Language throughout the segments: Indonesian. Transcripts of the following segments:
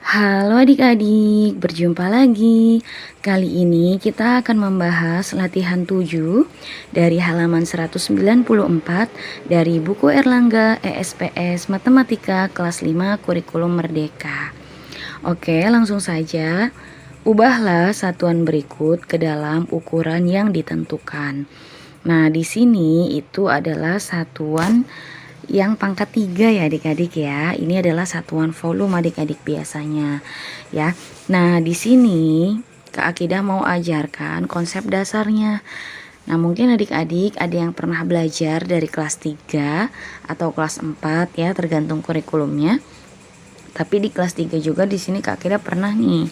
Halo adik-adik, berjumpa lagi. Kali ini kita akan membahas latihan 7 dari halaman 194 dari buku Erlangga ESPS Matematika kelas 5 Kurikulum Merdeka. Oke, langsung saja. Ubahlah satuan berikut ke dalam ukuran yang ditentukan. Nah, di sini itu adalah satuan yang pangkat 3 ya adik-adik ya. Ini adalah satuan volume adik-adik biasanya ya. Nah, di sini Kak Akidah mau ajarkan konsep dasarnya. Nah, mungkin adik-adik ada yang pernah belajar dari kelas 3 atau kelas 4 ya, tergantung kurikulumnya. Tapi di kelas 3 juga di sini Kak Akidah pernah nih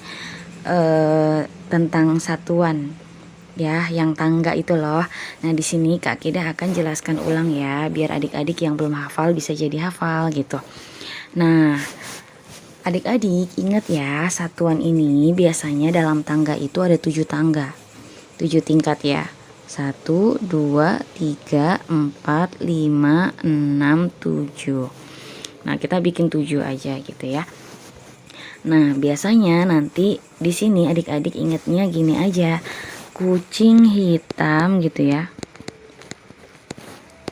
tentang satuan ya, yang tangga itu loh. Nah, di sini Kak Kida akan jelaskan ulang ya, biar adik-adik yang belum hafal bisa jadi hafal gitu. Nah, adik-adik ingat ya, satuan ini biasanya dalam tangga itu ada 7 tangga, 7 tingkat ya. 1, 2, 3, 4, 5, 6, 7. Nah, kita bikin 7 aja gitu ya. Nah, biasanya nanti di sini adik-adik ingatnya gini aja. Kucing hitam gitu ya.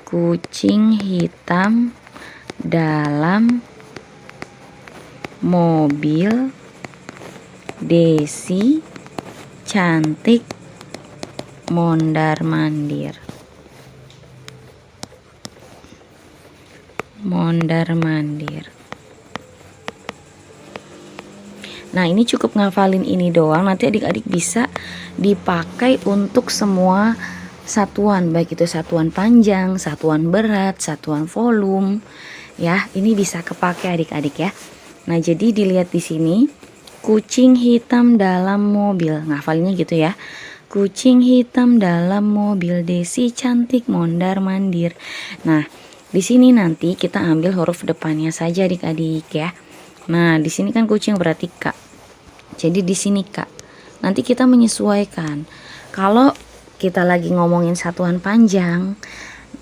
Kucing hitam dalam mobil Desi cantik mondar-mandir. Mondar-mandir. Nah, ini cukup ngafalin ini doang. Nanti adik-adik bisa dipakai untuk semua satuan, baik itu satuan panjang, satuan berat, satuan volume. Ya, ini bisa kepake adik-adik ya. Nah, jadi dilihat di sini, kucing hitam dalam mobil. Ngafalinnya gitu ya. Kucing hitam dalam mobil Desi cantik mondar-mandir. Nah, di sini nanti kita ambil huruf depannya saja adik-adik ya. Nah, di sini kan kucing berarti K. Jadi di sini K. Nanti kita menyesuaikan. Kalau kita lagi ngomongin satuan panjang,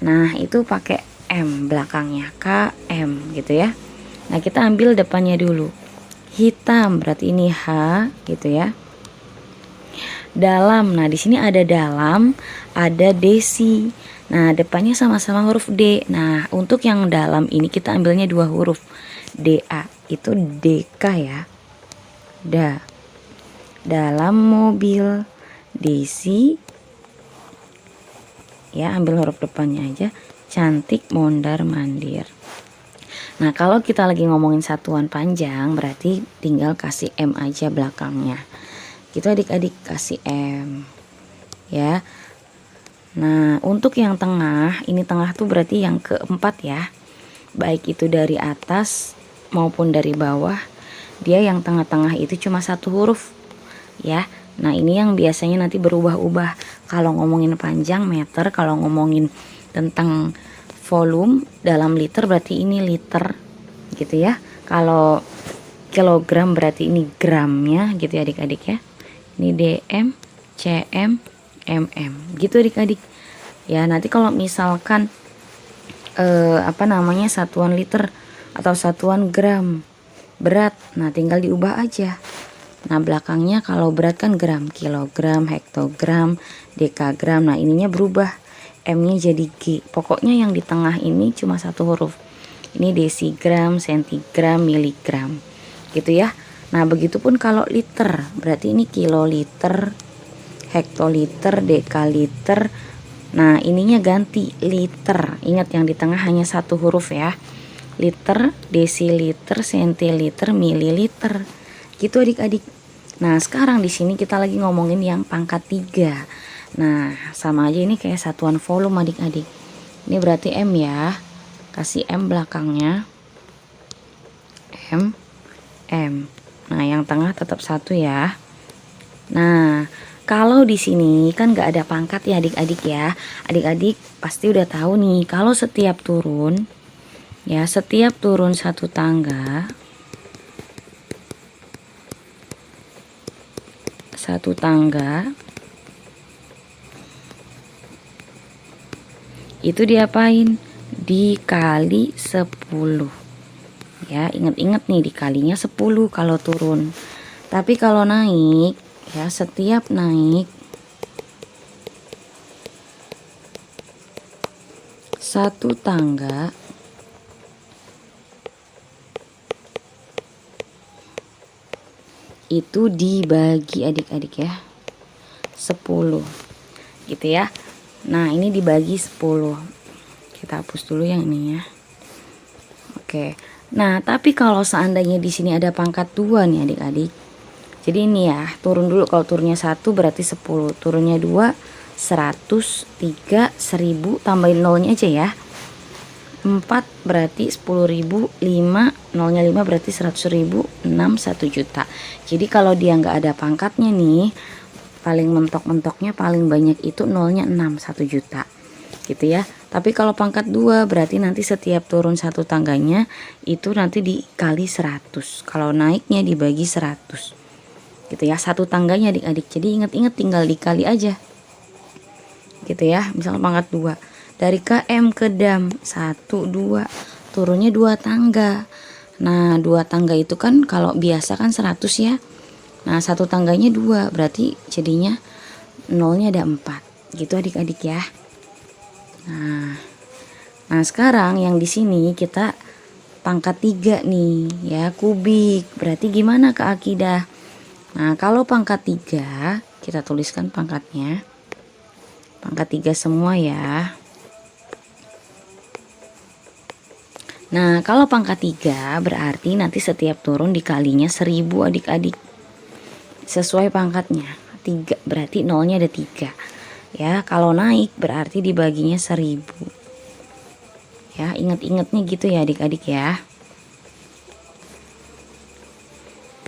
nah itu pakai M belakangnya, K M gitu ya. Nah, kita ambil depannya dulu. Hitam berarti ini H gitu ya. Dalam. Nah, di sini ada dalam, ada Desi. Nah, depannya sama-sama huruf D. Nah, untuk yang dalam ini kita ambilnya 2 huruf. DA itu DK ya. Dalam mobil Desi ya, ambil huruf depannya aja, cantik mondar-mandir. Nah, kalau kita lagi ngomongin satuan panjang berarti tinggal kasih M aja belakangnya. Gitu adik-adik, kasih M ya. Nah, untuk yang tengah, ini tengah tuh berarti yang keempat ya. Baik itu dari atas maupun dari bawah, dia yang tengah-tengah itu cuma 1 huruf ya. Nah, ini yang biasanya nanti berubah-ubah. Kalau ngomongin panjang meter, kalau ngomongin tentang volume dalam liter berarti ini liter gitu ya. Kalau kilogram berarti ini gramnya gitu ya adik-adik ya. Ini DM, CM, MM gitu adik-adik ya. Nanti kalau misalkan satuan liter atau satuan gram berat, nah tinggal diubah aja. Nah, belakangnya kalau berat kan gram, kilogram, hektogram, dekagram. Nah, ininya berubah, M-nya jadi G. Pokoknya yang di tengah ini cuma 1 huruf. Ini desigram, sentigram, miligram gitu ya. Nah, begitupun kalau liter, berarti ini kiloliter, hektoliter, dekaliter. Nah, ininya ganti liter. Ingat yang di tengah hanya 1 huruf ya. Liter, desiliter, sentiliter, mililiter. Gitu adik-adik. Nah, sekarang di sini kita lagi ngomongin yang pangkat 3. Nah, sama aja ini kayak satuan volume adik-adik. Ini berarti M ya. Kasih M belakangnya. M. Nah, yang tengah tetap 1 ya. Nah, kalau di sini kan nggak ada pangkat ya adik-adik ya. Adik-adik pasti udah tahu nih, kalau setiap turun 1 tangga, 1 tangga itu diapain? Dikali 10. Ya, ingat-ingat nih dikalinya 10 kalau turun. Tapi kalau naik, ya setiap naik satu tangga itu dibagi adik-adik ya 10 gitu ya. Nah ini dibagi 10, kita hapus dulu yang ini ya. Oke, nah tapi kalau seandainya di sini ada pangkat 2 nih adik-adik, jadi ini ya turun dulu. Kalau turunnya 1 berarti 10, turunnya 2 100, 3 1000, tambahin nolnya aja ya, 4 berarti 10.000, 5 nolnya 5 berarti 100.000, 6 1 juta. Jadi kalau dia nggak ada pangkatnya nih, paling mentok-mentoknya paling banyak itu nolnya 6 1 juta gitu ya. Tapi kalau pangkat 2 berarti nanti setiap turun satu tangganya itu nanti dikali 100. Kalau naiknya dibagi 100 gitu ya, satu tangganya adik-adik. Jadi ingat-ingat tinggal dikali aja gitu ya. Misalnya pangkat 2 dari KM ke DAM 1 2 turunnya 2 tangga. Nah 2 tangga itu kan kalau biasa kan 100 ya. Nah satu tangganya 2 berarti jadinya nolnya ada 4 gitu adik-adik ya. Nah sekarang yang di sini kita pangkat 3 nih ya, kubik. Berarti gimana Kak Akidah? Nah kalau pangkat 3 kita tuliskan pangkatnya, pangkat 3 semua ya. Nah kalau pangkat 3 berarti nanti setiap turun dikalinya 1000 adik-adik, sesuai pangkatnya. 3 berarti nolnya ada 3 ya. Kalau naik berarti dibaginya 1000 ya. Ingat-ingatnya gitu ya adik-adik ya.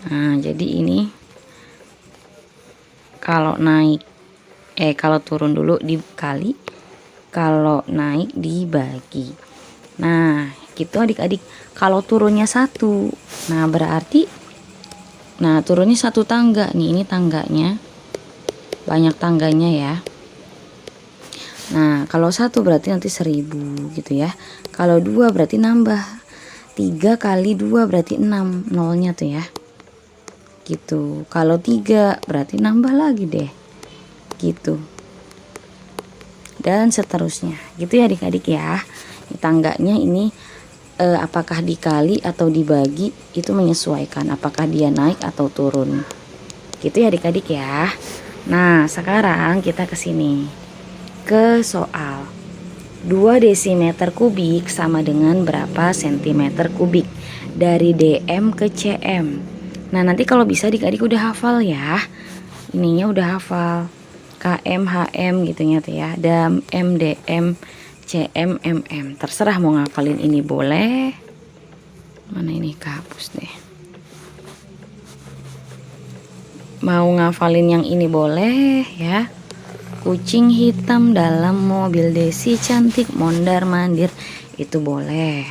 Nah jadi ini kalau naik kalau turun dulu dikali, kalau naik dibagi. Nah gitu adik-adik. Kalau turunnya 1, nah berarti turunnya 1 tangga nih, ini tangganya banyak tangganya ya. Nah kalau 1 berarti nanti 1000 gitu ya. Kalau 2 berarti nambah, 3 kali 2 berarti 6 nolnya tuh ya gitu. Kalau 3 berarti nambah lagi deh gitu, dan seterusnya gitu ya adik-adik ya. Tangganya ini apakah dikali atau dibagi itu menyesuaikan apakah dia naik atau turun gitu ya adik-adik ya. Nah sekarang kita ke sini ke soal 2 desimeter kubik sama dengan berapa sentimeter kubik dari DM ke CM. Nah nanti kalau bisa adik-adik udah hafal ya, ininya udah hafal KM HM gitu ya, DAM MDM CM MM, terserah mau ngafalin ini boleh. Mana ini kehapus deh. Mau ngafalin yang ini boleh ya. Kucing hitam dalam mobil Desi cantik mondar mandir itu boleh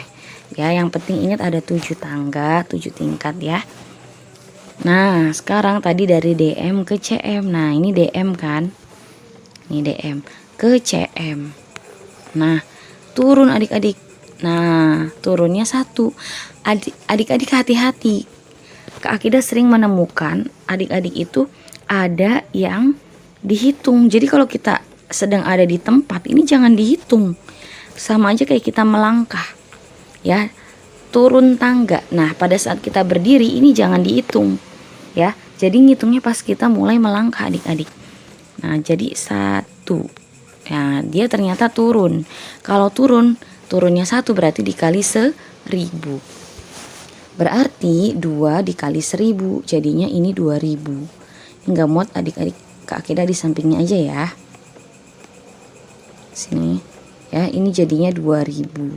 ya. Yang penting ingat ada 7 tangga 7 tingkat ya. Nah sekarang tadi dari DM ke CM. Nah ini DM kan, ini DM ke CM. Nah turun adik-adik. Nah turunnya 1. Adik-adik hati-hati, Kak Akidah sering menemukan adik-adik itu ada yang dihitung. Jadi kalau kita sedang ada di tempat ini jangan dihitung, sama aja kayak kita melangkah ya, turun tangga. Nah pada saat kita berdiri ini jangan dihitung ya, jadi ngitungnya pas kita mulai melangkah adik-adik. Nah jadi 1 ya, dia ternyata turun. Kalau turunnya 1 berarti dikali 1000, berarti 2 dikali 1000 jadinya ini 2000. Enggak muat adik-adik, Kak Akidah di sampingnya aja ya, sini ya. Ini jadinya 2000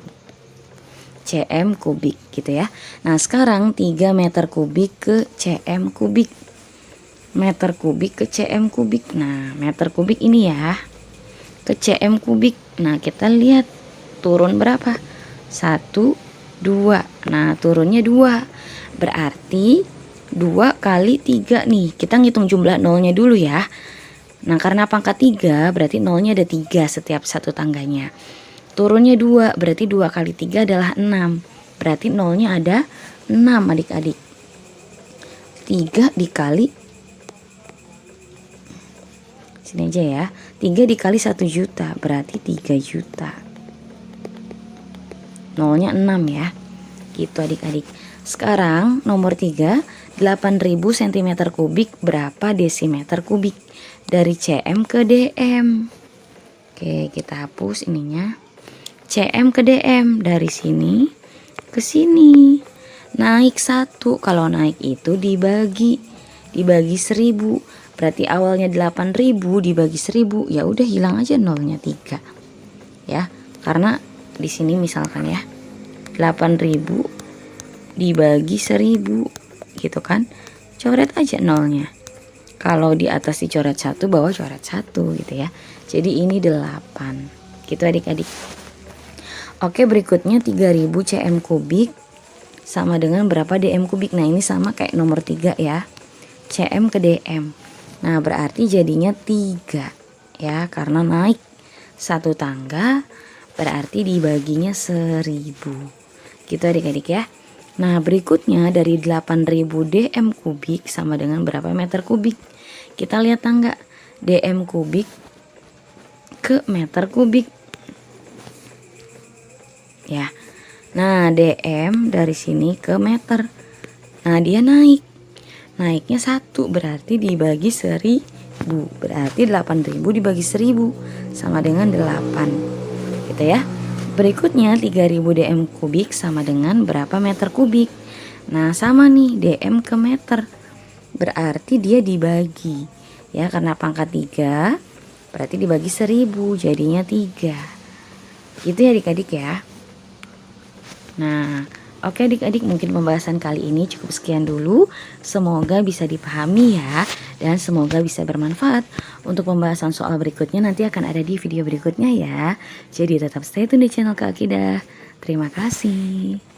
cm kubik gitu ya. Nah sekarang 3 meter kubik ke cm kubik, meter kubik ke cm kubik. Nah meter kubik ini ya ke cm kubik. Nah kita lihat turun berapa, 1 2. Nah turunnya 2 berarti 2 kali 3 nih. Kita ngitung jumlah nolnya dulu ya. Nah karena pangkat 3 berarti nolnya ada 3 setiap satu tangganya. Turunnya 2 berarti 2 kali 3 adalah 6, berarti nolnya ada 6 adik-adik. 3 dikali, sini aja ya, 3 dikali 1 juta berarti 3 juta. Nolnya 6 ya. Gitu adik-adik. Sekarang nomor 3, 8000 cm kubik berapa desimeter kubik? Dari cm ke dm. Oke, kita hapus ininya. cm ke dm, dari sini ke sini. Naik 1, kalau naik itu dibagi 1000. Berarti awalnya 8000 dibagi 1000, ya udah hilang aja nolnya 3. Ya, karena di sini misalkan ya 8000 dibagi 1000 gitu kan. Coret aja nolnya. Kalau di atas dicoret 1, bawah coret 1 gitu ya. Jadi ini 8. Gitu adik-adik. Oke, berikutnya 3000 cm kubik sama dengan berapa dm kubik. Nah, ini sama kayak nomor 3 ya. Cm ke dm. Nah, berarti jadinya 3 ya, karena naik 1 tangga berarti dibaginya 1000. Gitu adik-adik ya. Nah, berikutnya dari 8000 dm kubik sama dengan berapa meter kubik. Kita lihat tangga dm kubik ke meter kubik. Ya. Nah, dm dari sini ke meter. Nah, dia naik. Naiknya 1 berarti dibagi 1000. Berarti 8000 dibagi 1000 sama dengan 8. Gitu ya. Berikutnya 3000 dm kubik sama dengan berapa meter kubik. Nah, sama nih, dm ke meter. Berarti dia dibagi. Ya, karena pangkat 3 berarti dibagi 1000 jadinya 3. Gitu ya adik-adik ya. Nah, oke adik-adik, mungkin pembahasan kali ini cukup sekian dulu. Semoga bisa dipahami ya, dan semoga bisa bermanfaat. Untuk pembahasan soal berikutnya nanti akan ada di video berikutnya ya. Jadi tetap stay tune di channel Kak Akidah. Terima kasih.